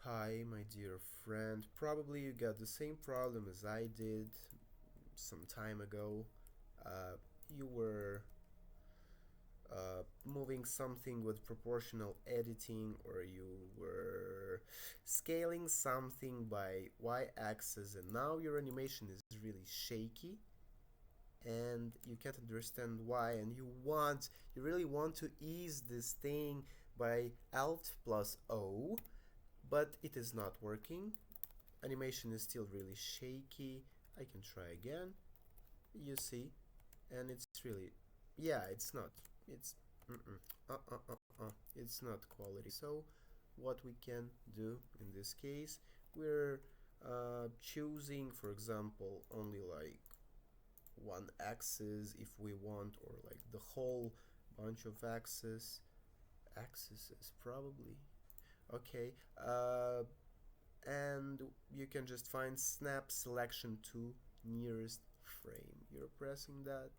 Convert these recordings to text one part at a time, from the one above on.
Hi, my dear friend. Probably you got the same problem as I did some time ago. You were moving something with proportional editing, or you were scaling something by y-axis, and now your animation is really shaky and you can't understand why, and you really want to ease this thing by Alt plus O, but it is not working. Animation is still really shaky. I can try again. You see, and it's really, yeah, it's not. It's it's not quality. So, what we can do in this case, we're choosing, for example, only like one axis if we want, or like the whole bunch of axes. Axes probably okay. And you can just find snap selection to nearest frame. You're pressing that.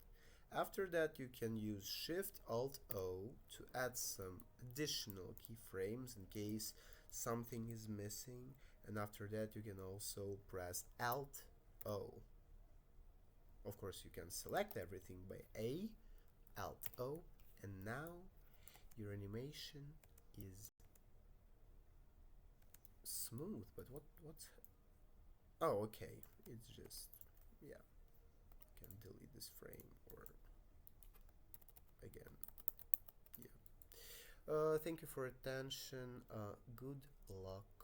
After that, you can use Shift Alt O to add some additional keyframes in case something is missing. And after that, you can also press Alt O. Of course, you can select everything by A, Alt O, and now your animation is smooth. But what's oh, okay. It's just, yeah, can delete this frame or again, yeah. Thank you for attention. Good luck.